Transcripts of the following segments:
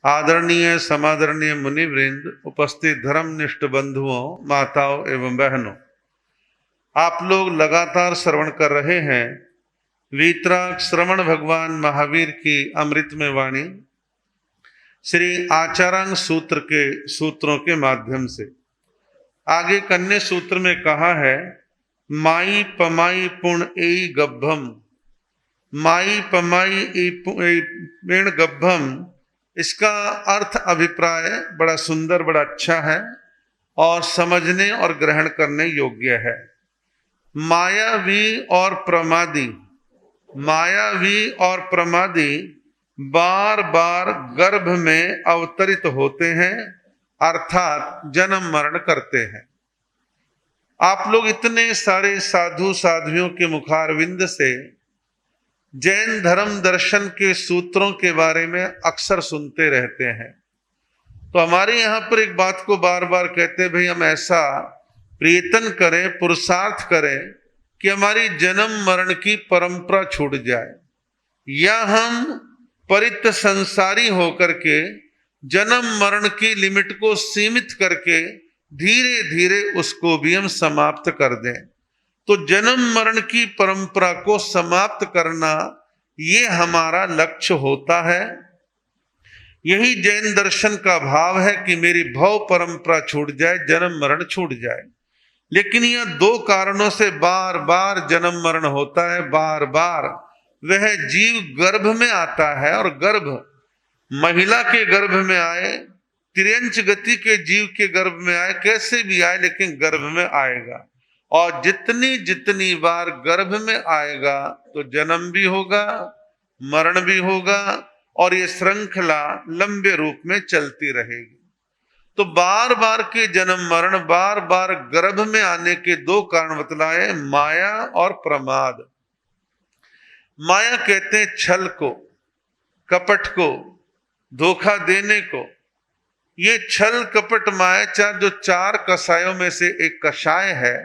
आदरणीय समादरणीय मुनिवृंद, उपस्थित धर्मनिष्ठ बंधुओं, माताओं एवं बहनों, आप लोग लगातार श्रवण कर रहे हैं वीतराग श्रवण भगवान महावीर की अमृतमय वाणी श्री आचारांग सूत्र के सूत्रों के माध्यम से। आगे कन्या सूत्र में कहा है, माई पमाई पुण एई गब्भम, माई पमाई पेण गब्भम। इसका अर्थ अभिप्राय बड़ा सुंदर, बड़ा अच्छा है और समझने और ग्रहण करने योग्य है। मायावी और प्रमादी, मायावी और प्रमादी बार बार गर्भ में अवतरित होते हैं, अर्थात जन्म मरण करते हैं। आप लोग इतने सारे साधु साध्वियों के मुखारविंद से जैन धर्म दर्शन के सूत्रों के बारे में अक्सर सुनते रहते हैं, तो हमारे यहाँ पर एक बात को बार बार कहते हैं, भाई हम ऐसा प्रयत्न करें, पुरुषार्थ करें कि हमारी जन्म मरण की परंपरा छूट जाए, या हम परित संसारी होकर के जन्म मरण की लिमिट को सीमित करके धीरे धीरे उसको भी हम समाप्त कर दें। तो जन्म मरण की परंपरा को समाप्त करना ये हमारा लक्ष्य होता है। यही जैन दर्शन का भाव है कि मेरी भव परंपरा छूट जाए, जन्म मरण छूट जाए। लेकिन यह दो कारणों से बार बार जन्म मरण होता है। बार बार वह जीव गर्भ में आता है, और गर्भ महिला के गर्भ में आए, तिर्यंच गति के जीव के गर्भ में आए, कैसे भी आए लेकिन गर्भ में आएगा। और जितनी जितनी बार गर्भ में आएगा तो जन्म भी होगा, मरण भी होगा, और ये श्रृंखला लंबे रूप में चलती रहेगी। तो बार बार के जन्म मरण, बार बार गर्भ में आने के दो कारण बतलाए, माया और प्रमाद। माया कहते हैं छल को, कपट को, धोखा देने को। ये छल कपट मायाचार जो चार कषायों में से एक कषाय है,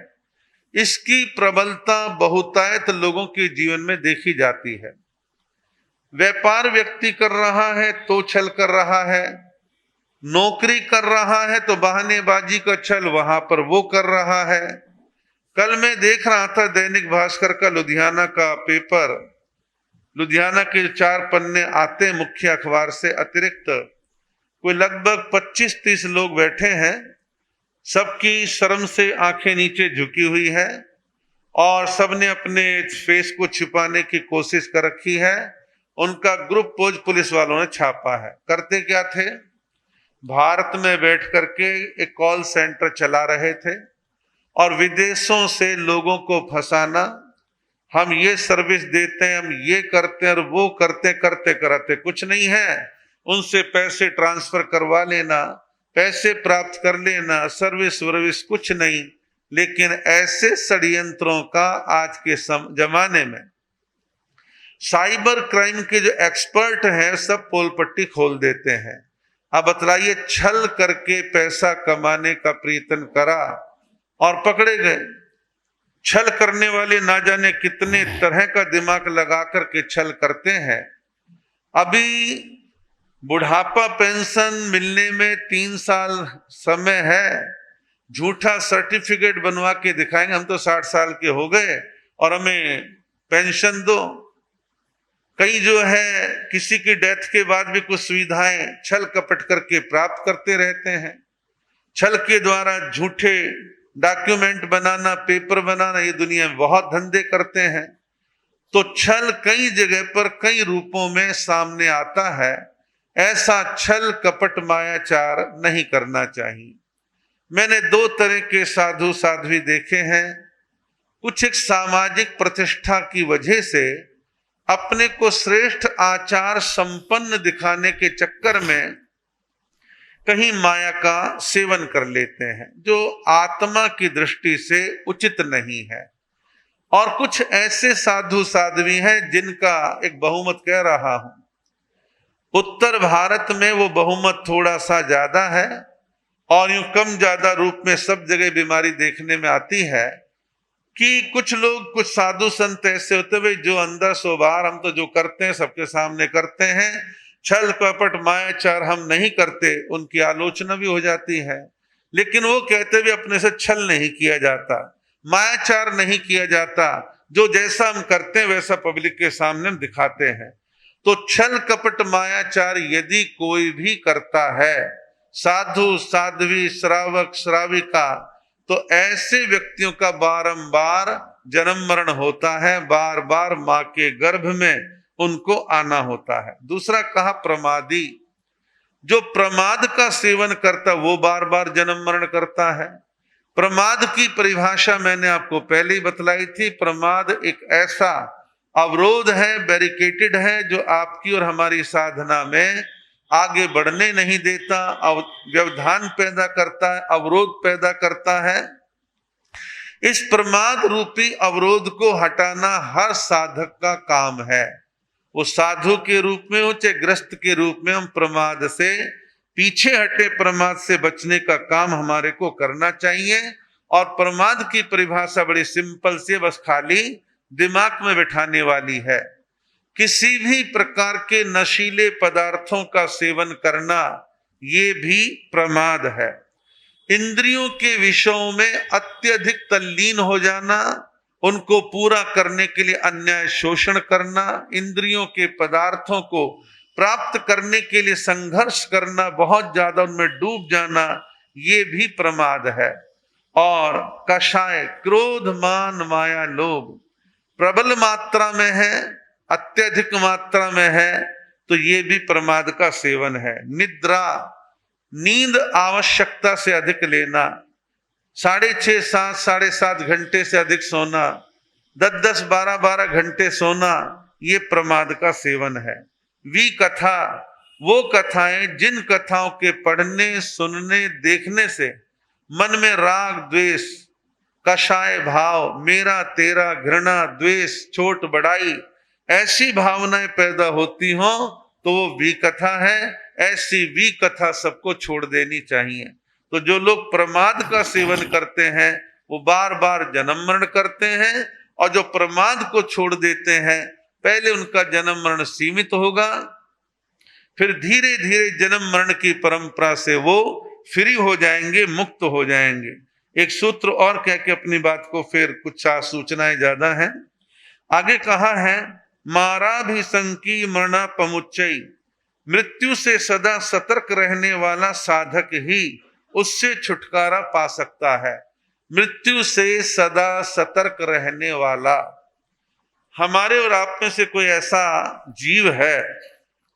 इसकी प्रबलता बहुतायत लोगों के जीवन में देखी जाती है। व्यापार व्यक्ति कर रहा है तो छल कर रहा है, नौकरी कर रहा है तो बहानेबाजी का छल वहां पर वो कर रहा है। कल मैं देख रहा था दैनिक भास्कर का लुधियाना का पेपर, लुधियाना के 4 पन्ने आते मुख्य अखबार से अतिरिक्त कोई लगभग 25-30 लोग बैठे हैं। सबकी शर्म से आंखें नीचे झुकी हुई है और सबने अपने फेस को छिपाने की कोशिश कर रखी है। उनका ग्रुप पोज पुलिस वालों ने छापा है। करते क्या थे, भारत में बैठ करके एक कॉल सेंटर चला रहे थे और विदेशों से लोगों को फंसाना, हम ये सर्विस देते हैं, हम ये करते हैं और वो करते करते करते कुछ नहीं है, उनसे पैसे ट्रांसफर करवा लेना, पैसे प्राप्त कर लेना, सर्विस वर्विस कुछ नहीं। लेकिन ऐसे षड्यंत्रों का आज के जमाने में साइबर क्राइम के जो एक्सपर्ट हैं सब पोल पट्टी खोल देते हैं। अब बतलाइए, छल करके पैसा कमाने का प्रयत्न करा और पकड़े गए। छल करने वाले ना जाने कितने तरह का दिमाग लगा करके छल करते हैं। अभी बुढ़ापा पेंशन मिलने में 3 साल समय है, झूठा सर्टिफिकेट बनवा के दिखाएंगे हम तो 60 साल के हो गए और हमें पेंशन दो। कई जो है किसी की डेथ के बाद भी कुछ सुविधाएं छल कपट करके प्राप्त करते रहते हैं। छल के द्वारा झूठे डॉक्यूमेंट बनाना, पेपर बनाना, ये दुनिया में बहुत धंधे करते हैं। तो छल कई जगह पर कई रूपों में सामने आता है। ऐसा छल कपट मायाचार नहीं करना चाहिए। मैंने 2 तरह के साधु साध्वी देखे हैं। कुछ एक सामाजिक प्रतिष्ठा की वजह से अपने को श्रेष्ठ आचार संपन्न दिखाने के चक्कर में कहीं माया का सेवन कर लेते हैं, जो आत्मा की दृष्टि से उचित नहीं है। और कुछ ऐसे साधु साध्वी हैं जिनका एक बहुमत कह रहा हूं, उत्तर भारत में वो बहुमत थोड़ा सा ज्यादा है और यूं कम ज्यादा रूप में सब जगह बीमारी देखने में आती है कि कुछ लोग, कुछ साधु संत ऐसे होते भाई जो अंदर सो बाहर, हम तो जो करते हैं सबके सामने करते हैं, छल कपट मायाचार हम नहीं करते, उनकी आलोचना भी हो जाती है। लेकिन वो कहते भी अपने से छल नहीं किया जाता, मायाचार नहीं किया जाता, जो जैसा हम करते हैं वैसा पब्लिक के सामने हम दिखाते हैं। तो छल कपट मायाचार यदि कोई भी करता है, साधु साध्वी श्रावक श्राविका, तो ऐसे व्यक्तियों का बारंबार जन्म मरण होता है, बार बार मां के गर्भ में उनको आना होता है। दूसरा कहा प्रमादी, जो प्रमाद का सेवन करता वो बार बार जन्म मरण करता है। प्रमाद की परिभाषा मैंने आपको पहले ही बतलाई थी। प्रमाद एक ऐसा अवरोध है, बैरिकेटेड है, जो आपकी और हमारी साधना में आगे बढ़ने नहीं देता, व्यवधान पैदा करता है, अवरोध पैदा करता है। इस प्रमाद रूपी अवरोध को हटाना हर साधक का काम है। वो साधु के रूप में हो चाहे ग्रस्त के रूप में, हम प्रमाद से पीछे हटे, प्रमाद से बचने का काम हमारे को करना चाहिए। और प्रमाद की परिभाषा बड़ी सिंपल से, बस खाली दिमाग में बिठाने वाली है। किसी भी प्रकार के नशीले पदार्थों का सेवन करना ये भी प्रमाद है। इंद्रियों के विषयों में अत्यधिक तल्लीन हो जाना, उनको पूरा करने के लिए अन्याय शोषण करना, इंद्रियों के पदार्थों को प्राप्त करने के लिए संघर्ष करना, बहुत ज्यादा उनमें डूब जाना, ये भी प्रमाद है। और कषाय, क्रोध मान माया लोभ प्रबल मात्रा में है, अत्यधिक मात्रा में है, तो ये भी प्रमाद का सेवन है। निद्रा, नींद आवश्यकता से अधिक लेना, 6.5 7 7.5 घंटे से अधिक सोना, 10 12 घंटे सोना, ये प्रमाद का सेवन है। विकथा, वो कथाएं जिन कथाओं के पढ़ने सुनने देखने से मन में राग द्वेष, कषाय भाव, मेरा तेरा, घृणा द्वेष, छोट बड़ाई, ऐसी भावनाएं पैदा होती हो तो वो विकथा है। ऐसी विकथा सबको छोड़ देनी चाहिए। तो जो लोग प्रमाद का सेवन करते हैं वो बार बार जन्म मरण करते हैं, और जो प्रमाद को छोड़ देते हैं, पहले उनका जन्म मरण सीमित होगा, फिर धीरे धीरे जन्म मरण की परंपरा से वो फ्री हो जाएंगे, मुक्त हो जाएंगे। एक सूत्र और कह के अपनी बात को, फिर कुछ सूचनाएं ज्यादा हैं। आगे कहा है, मारा भी संकी मरणा पमुच्चई, मृत्यु से सदा सतर्क रहने वाला साधक ही उससे छुटकारा पा सकता है। मृत्यु से सदा सतर्क रहने वाला, हमारे और आप में से कोई ऐसा जीव है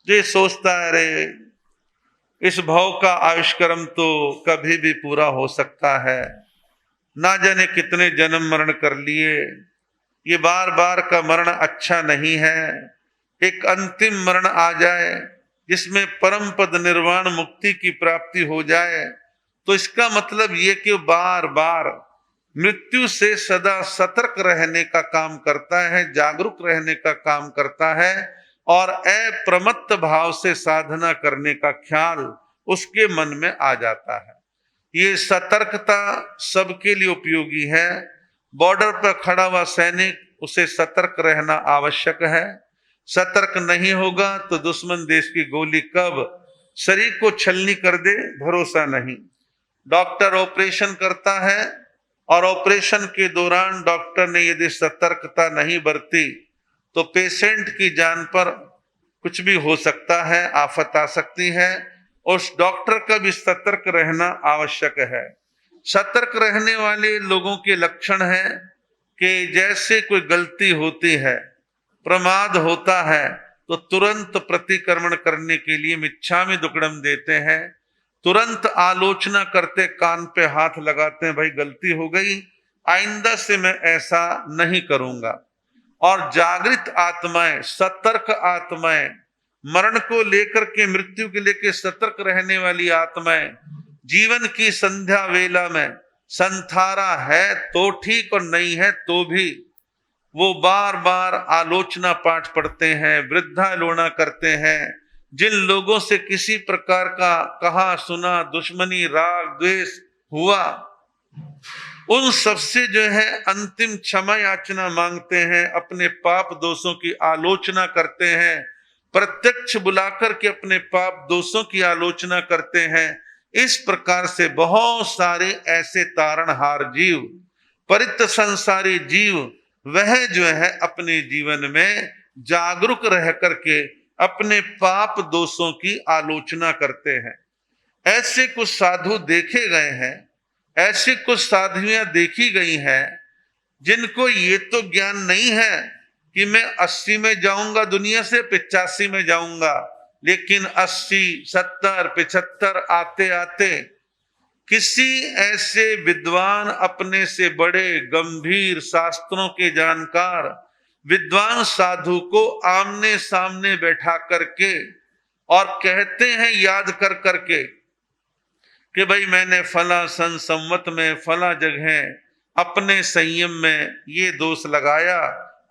जो ये सोचता है, अरे इस भव का आयुष्क्रम तो कभी भी पूरा हो सकता है, ना जाने कितने जन्म मरण कर लिए, ये बार बार का मरण अच्छा नहीं है, एक अंतिम मरण आ जाए जिसमें परम पद निर्वाण मुक्ति की प्राप्ति हो जाए, तो इसका मतलब ये कि बार बार मृत्यु से सदा सतर्क रहने का काम करता है, जागरूक रहने का काम करता है, और अप्रमत्त भाव से साधना करने का ख्याल उसके मन में आ जाता है। ये सतर्कता सबके लिए उपयोगी है। बॉर्डर पर खड़ा हुआ सैनिक, उसे सतर्क रहना आवश्यक है। सतर्क नहीं होगा तो दुश्मन देश की गोली कब शरीर को छलनी कर दे, भरोसा नहीं। डॉक्टर ऑपरेशन करता है और ऑपरेशन के दौरान डॉक्टर ने यदि सतर्कता नहीं बरती तो पेशेंट की जान पर कुछ भी हो सकता है, आफत आ सकती है। उस डॉक्टर का भी सतर्क रहना आवश्यक है। सतर्क रहने वाले लोगों के लक्षण है कि जैसे कोई गलती होती है, प्रमाद होता है, तो तुरंत प्रतिक्रमण करने के लिए मिच्छामि दुक्कडम देते हैं, तुरंत आलोचना करते, कान पे हाथ लगाते हैं, भाई गलती हो गई, आइंदा से मैं ऐसा नहीं करूंगा। और जागृत आत्माएं, सतर्क आत्माएं, मरण को लेकर के, मृत्यु के लेकर सतर्क रहने वाली आत्माएं, जीवन की संध्या वेला में संथारा है तो ठीक और नहीं है तो भी वो बार बार आलोचना पाठ पढ़ते हैं, वृद्धालोचना करते हैं। जिन लोगों से किसी प्रकार का कहा सुना दुश्मनी, राग द्वेष हुआ, उन सबसे जो है अंतिम क्षमा याचना मांगते हैं, अपने पाप दोषों की आलोचना करते हैं, प्रत्यक्ष बुलाकर के अपने पाप दोषों की आलोचना करते हैं। इस प्रकार से बहुत सारे ऐसे तारणहार जीव, परित संसारी जीव, वह जो है अपने जीवन में जागरूक रह करके अपने पाप दोषों की आलोचना करते हैं। ऐसे कुछ साधु देखे गए हैं, ऐसी कुछ साधुएं देखी गई हैं जिनको ये तो ज्ञान नहीं है कि मैं 80 में जाऊंगा दुनिया से, 85 में जाऊंगा, लेकिन 80, 70, 75 आते आते किसी ऐसे विद्वान, अपने से बड़े गंभीर शास्त्रों के जानकार विद्वान साधु को आमने सामने बैठा करके और कहते हैं याद कर करके कि भाई मैंने फला सन संवत में फला जगह अपने संयम में ये दोष लगाया,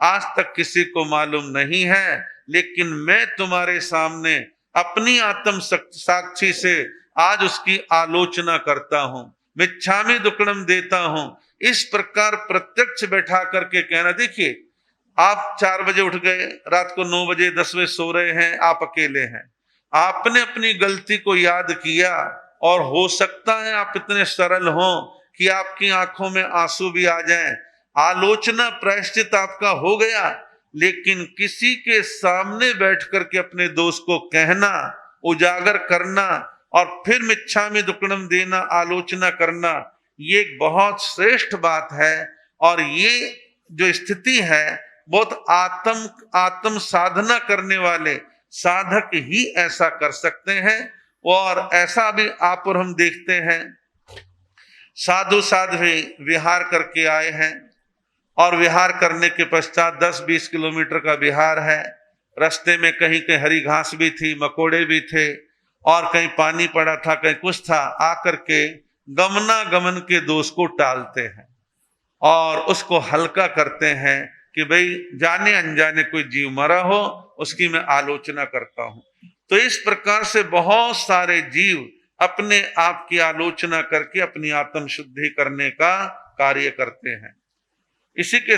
आज तक किसी को मालूम नहीं है, लेकिन मैं तुम्हारे सामने अपनी आत्म साक्षी से आज उसकी आलोचना करता हूं, मिच्छामि दुक्कडम देता हूं। इस प्रकार प्रत्यक्ष बैठा करके कहना, देखिए आप 4 बजे उठ गए, रात को 9 बजे 10 बजे सो रहे हैं, आप अकेले हैं, आपने अपनी गलती को याद किया और हो सकता है आप इतने सरल हों कि आपकी आंखों में आंसू भी आ जाएं, आलोचना प्रायश्चित आपका हो गया, लेकिन किसी के सामने बैठ करके अपने दोष को कहना, उजागर करना और फिर मिच्छामि दुक्कडम देना, आलोचना करना, ये एक बहुत श्रेष्ठ बात है। और ये जो स्थिति है बहुत आत्म साधना करने वाले साधक ही ऐसा कर सकते हैं। और ऐसा भी आप और हम देखते हैं, साधु साध्वी विहार करके आए हैं और विहार करने के पश्चात 10-20 किलोमीटर का विहार है, रास्ते में कहीं कहीं हरी घास भी थी, मकोड़े भी थे और कहीं पानी पड़ा था, कहीं कुछ था, आकर के गमनागमन के दोष को टालते हैं और उसको हल्का करते हैं कि भाई जाने अनजाने कोई जीव मरा हो उसकी मैं आलोचना करता हूं। तो इस प्रकार से बहुत सारे जीव अपने आप की आलोचना करके अपनी आत्म शुद्धि करने का कार्य करते हैं। इसी के